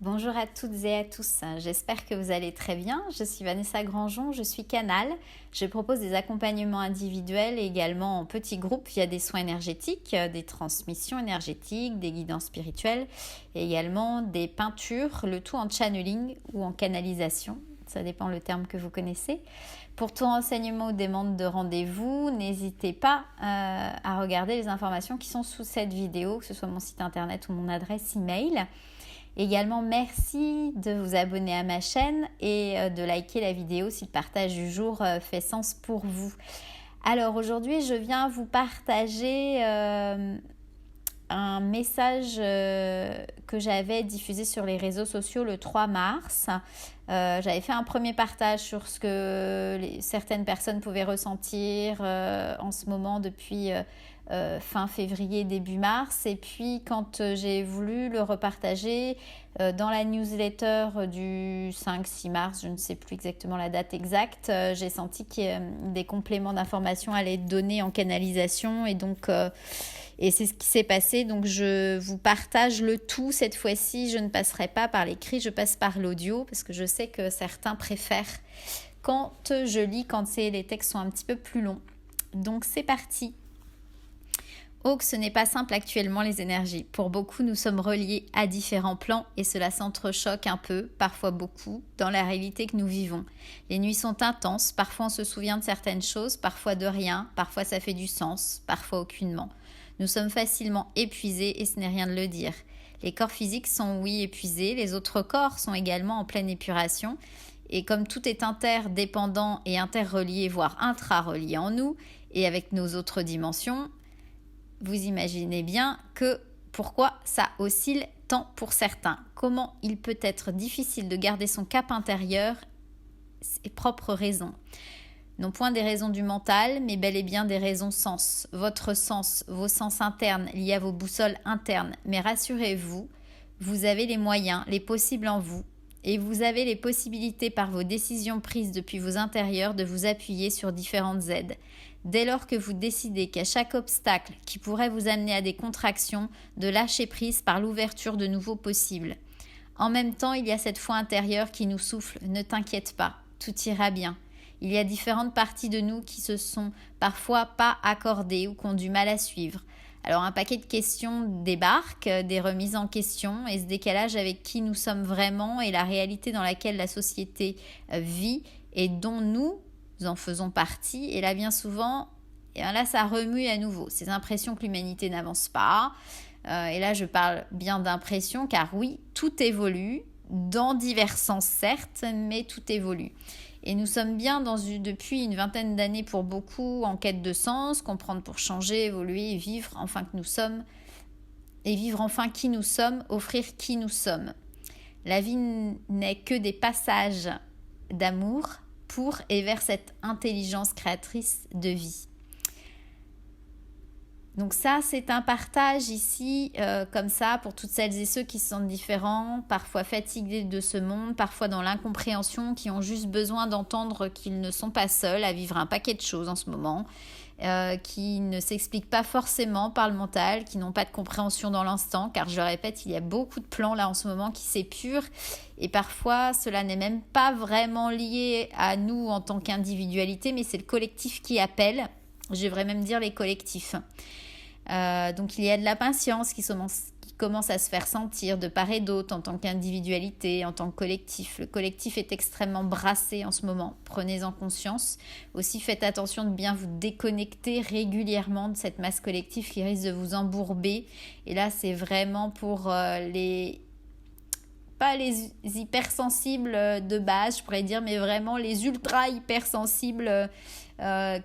Bonjour à toutes et à tous, j'espère que vous allez très bien. Je suis Vanessa Grandjean, je suis Canal. Je propose des accompagnements individuels et également en petits groupes via des soins énergétiques, des transmissions énergétiques, des guidances spirituelles et également des peintures, le tout en channeling ou en canalisation. Ça dépend le terme que vous connaissez. Pour tout renseignement ou demande de rendez-vous, n'hésitez pas à regarder les informations qui sont sous cette vidéo, que ce soit mon site internet ou mon adresse email. Également, merci de vous abonner à ma chaîne et de liker la vidéo si le partage du jour fait sens pour vous. Alors aujourd'hui, je viens vous partager un message que j'avais diffusé sur les réseaux sociaux le 3 mars. J'avais fait un premier partage sur ce que certaines personnes pouvaient ressentir en ce moment depuis fin février, début mars. Et puis quand j'ai voulu le repartager dans la newsletter du 5-6 mars, je ne sais plus exactement la date exacte, j'ai senti que des compléments d'informations allaient être donnés en canalisation et donc... Et c'est ce qui s'est passé, donc je vous partage le tout. Cette fois-ci, je ne passerai pas par l'écrit, je passe par l'audio parce que je sais que certains préfèrent quand je lis, quand les textes sont un petit peu plus longs. Donc c'est parti. Oh, que ce n'est pas simple actuellement les énergies. Pour beaucoup, nous sommes reliés à différents plans et cela s'entrechoque un peu, parfois beaucoup, dans la réalité que nous vivons. Les nuits sont intenses, parfois on se souvient de certaines choses, parfois de rien, parfois ça fait du sens, parfois aucunement. Nous sommes facilement épuisés et ce n'est rien de le dire. Les corps physiques sont oui épuisés, les autres corps sont également en pleine épuration. Et comme tout est interdépendant et interrelié, voire intrarelié en nous et avec nos autres dimensions, vous imaginez bien que pourquoi ça oscille tant pour certains. Comment il peut être difficile de garder son cap intérieur, ses propres raisons. Non point des raisons du mental, mais bel et bien des raisons sens. Votre sens, vos sens internes liés à vos boussoles internes. Mais rassurez-vous, vous avez les moyens, les possibles en vous. Et vous avez les possibilités par vos décisions prises depuis vos intérieurs de vous appuyer sur différentes aides. Dès lors que vous décidez qu'à chaque obstacle qui pourrait vous amener à des contractions, de lâcher prise par l'ouverture de nouveaux possibles. En même temps, il y a cette foi intérieure qui nous souffle « Ne t'inquiète pas, tout ira bien ». Il y a différentes parties de nous qui se sont parfois pas accordées ou qui ont du mal à suivre. Alors un paquet de questions débarque, des remises en question et ce décalage avec qui nous sommes vraiment et la réalité dans laquelle la société vit et dont nous en faisons partie. Et là bien souvent, là ça remue à nouveau. Ces impressions que l'humanité n'avance pas. Et là je parle bien d'impression car oui, tout évolue, dans divers sens certes, mais tout évolue. Et nous sommes bien depuis une vingtaine d'années pour beaucoup en quête de sens, comprendre pour changer, évoluer et vivre enfin que nous sommes, et vivre enfin qui nous sommes, offrir qui nous sommes. La vie n'est que des passages d'amour pour et vers cette intelligence créatrice de vie. Donc ça, c'est un partage ici, comme ça, pour toutes celles et ceux qui se sentent différents, parfois fatigués de ce monde, parfois dans l'incompréhension, qui ont juste besoin d'entendre qu'ils ne sont pas seuls à vivre un paquet de choses en ce moment, qui ne s'expliquent pas forcément par le mental, qui n'ont pas de compréhension dans l'instant, car je le répète, il y a beaucoup de plans là en ce moment qui s'épurent, et parfois cela n'est même pas vraiment lié à nous en tant qu'individualité, mais c'est le collectif qui appelle, je devrais même dire les collectifs. Donc il y a de la patience qui commence à se faire sentir de part et d'autre en tant qu'individualité, en tant que collectif. Le collectif est extrêmement brassé en ce moment, prenez-en conscience. Aussi faites attention de bien vous déconnecter régulièrement de cette masse collective qui risque de vous embourber. Et là c'est vraiment pour pas les hypersensibles de base, je pourrais dire, mais vraiment les ultra hypersensibles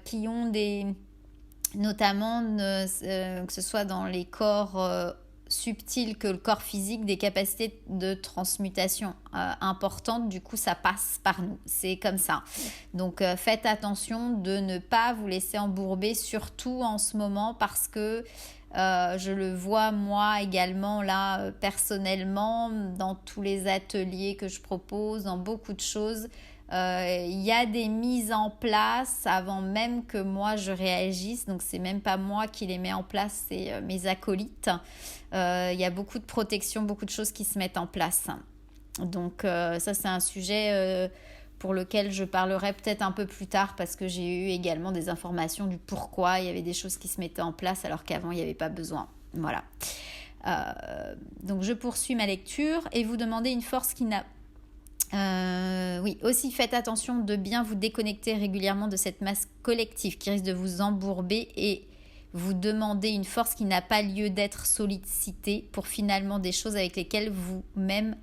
qui ont notamment que ce soit dans les corps subtils que le corps physique, des capacités de transmutation importantes, du coup ça passe par nous, c'est comme ça. Donc faites attention de ne pas vous laisser embourber, surtout en ce moment, parce que je le vois moi également là personnellement dans tous les ateliers que je propose, dans beaucoup de choses. Il y a des mises en place avant même que moi je réagisse, donc c'est même pas moi qui les mets en place, c'est mes acolytes. Il y a beaucoup de protection, beaucoup de choses qui se mettent en place. Donc ça, c'est un sujet pour lequel je parlerai peut-être un peu plus tard parce que j'ai eu également des informations du pourquoi il y avait des choses qui se mettaient en place alors qu'avant, il n'y avait pas besoin. Voilà. Donc je poursuis ma lecture et vous demandez une force qui n'a... oui, aussi faites attention de bien vous déconnecter régulièrement de cette masse collective qui risque de vous embourber et vous demander une force qui n'a pas lieu d'être sollicitée pour finalement des choses avec lesquelles vous-même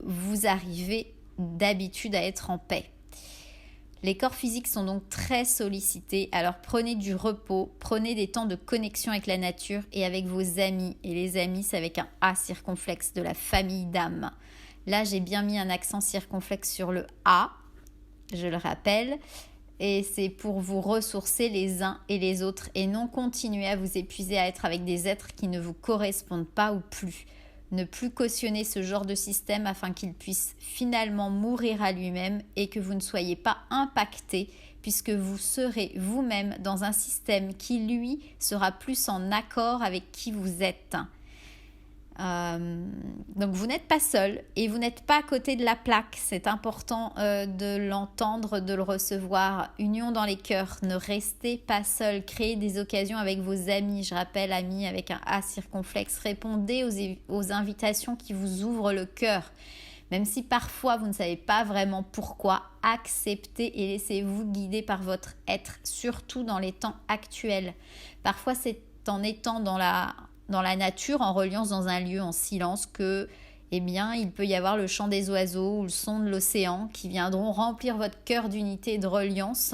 vous arrivez d'habitude à être en paix. Les corps physiques sont donc très sollicités, alors prenez du repos, prenez des temps de connexion avec la nature et avec vos amis. Et les amis, c'est avec un A circonflexe de la famille d'âme. Là, j'ai bien mis un accent circonflexe sur le A, je le rappelle, et c'est pour vous ressourcer les uns et les autres et non continuer à vous épuiser à être avec des êtres qui ne vous correspondent pas ou plus. Ne plus cautionner ce genre de système afin qu'il puisse finalement mourir à lui-même et que vous ne soyez pas impacté puisque vous serez vous-même dans un système qui, lui, sera plus en accord avec qui vous êtes. Donc vous n'êtes pas seul et vous n'êtes pas à côté de la plaque. C'est important de l'entendre, de le recevoir. Union dans les cœurs, ne restez pas seul. Créez des occasions avec vos amis. Je rappelle, amis avec un A circonflexe. Répondez aux invitations qui vous ouvrent le cœur. Même si parfois vous ne savez pas vraiment pourquoi, acceptez et laissez-vous guider par votre être, surtout dans les temps actuels. Parfois c'est en étant dans la nature, en reliance dans un lieu en silence que, il peut y avoir le chant des oiseaux ou le son de l'océan qui viendront remplir votre cœur d'unité et de reliance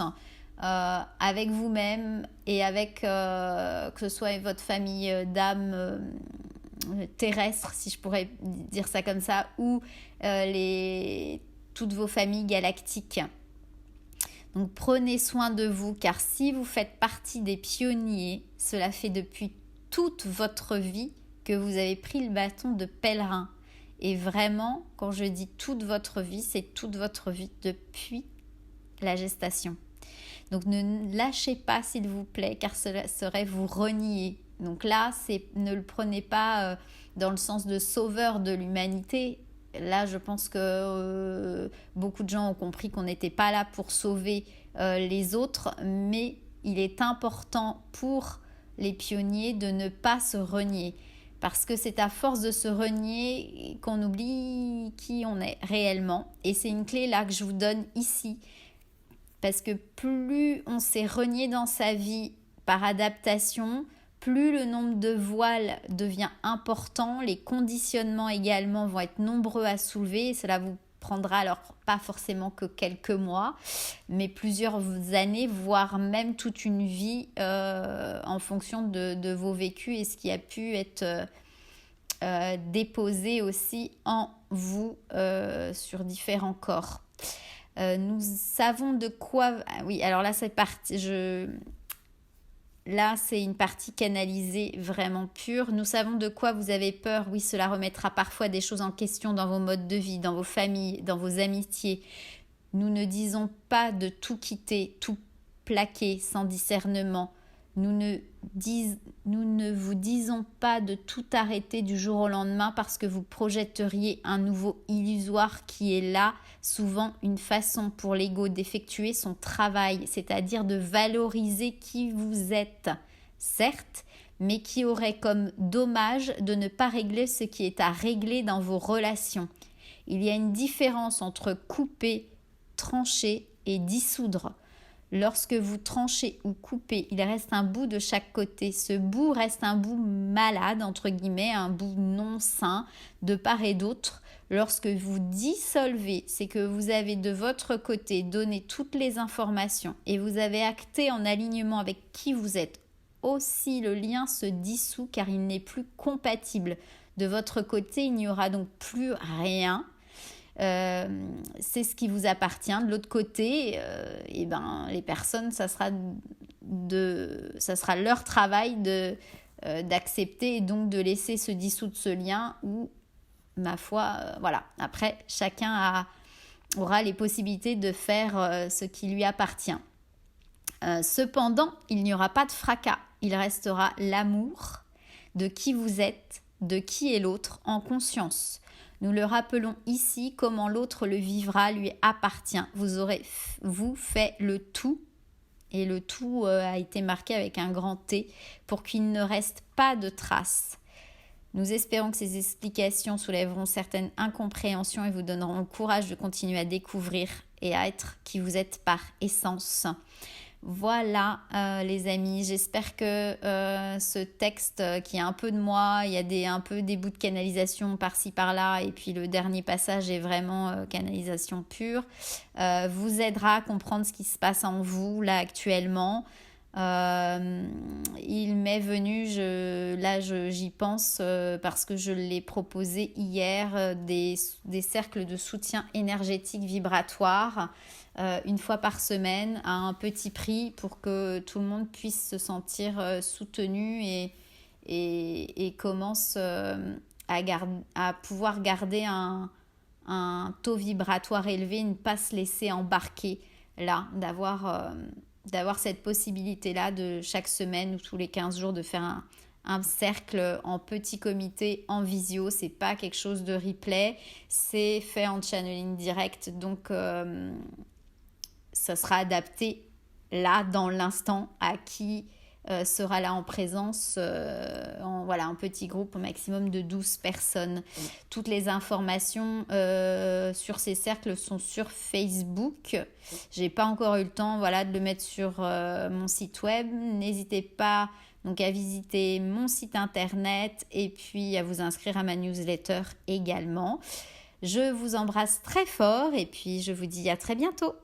avec vous-même et avec que ce soit votre famille d'âme terrestre, si je pourrais dire ça comme ça, ou toutes vos familles galactiques. Donc prenez soin de vous, car si vous faites partie des pionniers, cela fait depuis toute votre vie que vous avez pris le bâton de pèlerin. Et vraiment, quand je dis toute votre vie, c'est toute votre vie depuis la gestation. Donc ne lâchez pas, s'il vous plaît, car cela serait vous renier. Donc là, ne le prenez pas dans le sens de sauveur de l'humanité. Là, je pense que beaucoup de gens ont compris qu'on n'était pas là pour sauver les autres, mais il est important pour les pionniers de ne pas se renier. Parce que c'est à force de se renier qu'on oublie qui on est réellement. Et c'est une clé là que je vous donne ici. Parce que plus on s'est renié dans sa vie par adaptation, plus le nombre de voiles devient important, les conditionnements également vont être nombreux à soulever et cela vous prendra alors pas forcément que quelques mois, mais plusieurs années, voire même toute une vie en fonction de vos vécus et ce qui a pu être déposé aussi en vous sur différents corps. Nous savons de quoi... Oui, alors là c'est parti. Là, c'est une partie canalisée vraiment pure. Nous savons de quoi vous avez peur. Oui, cela remettra parfois des choses en question dans vos modes de vie, dans vos familles, dans vos amitiés. Nous ne disons pas de tout quitter, tout plaquer sans discernement. Nous ne vous disons pas de tout arrêter du jour au lendemain parce que vous projetteriez un nouveau illusoire qui est là, souvent une façon pour l'ego d'effectuer son travail, c'est-à-dire de valoriser qui vous êtes, certes, mais qui aurait comme dommage de ne pas régler ce qui est à régler dans vos relations. Il y a une différence entre couper, trancher et dissoudre. Lorsque vous tranchez ou coupez, il reste un bout de chaque côté. Ce bout reste un bout malade, entre guillemets, un bout non sain de part et d'autre. Lorsque vous dissolvez, c'est que vous avez de votre côté donné toutes les informations et vous avez acté en alignement avec qui vous êtes. Aussi, le lien se dissout car il n'est plus compatible. De votre côté, il n'y aura donc plus rien. C'est ce qui vous appartient. De l'autre côté, les personnes, ça sera leur travail d'accepter et donc de laisser se dissoudre ce lien ou, ma foi, voilà. Après, chacun aura les possibilités de faire ce qui lui appartient. Cependant, il n'y aura pas de fracas. Il restera l'amour de qui vous êtes, de qui est l'autre, en conscience. Nous le rappelons ici, comment l'autre le vivra lui appartient. Vous aurez, vous, fait le tout, et le tout a été marqué avec un grand T, pour qu'il ne reste pas de traces. Nous espérons que ces explications soulèveront certaines incompréhensions et vous donneront le courage de continuer à découvrir et à être qui vous êtes par essence. Voilà les amis, j'espère que ce texte qui a un peu de moi, il y a un peu des bouts de canalisation par-ci par-là et puis le dernier passage est vraiment canalisation pure, vous aidera à comprendre ce qui se passe en vous là actuellement. Il m'est venu, j'y pense parce que je l'ai proposé hier, des cercles de soutien énergétique vibratoire une fois par semaine à un petit prix pour que tout le monde puisse se sentir soutenu et commence à pouvoir garder un taux vibratoire élevé, ne pas se laisser embarquer là, d'avoir cette possibilité-là de chaque semaine ou tous les 15 jours de faire un cercle en petit comité, en visio. C'est pas quelque chose de replay, c'est fait en channeling direct, donc ça sera adapté là, dans l'instant, à qui sera là en présence, en petit groupe, au maximum de 12 personnes. Toutes les informations sur ces cercles sont sur Facebook. J'ai pas encore eu le temps de le mettre sur mon site web. N'hésitez pas donc à visiter mon site internet et puis à vous inscrire à ma newsletter également. Je vous embrasse très fort et puis je vous dis à très bientôt.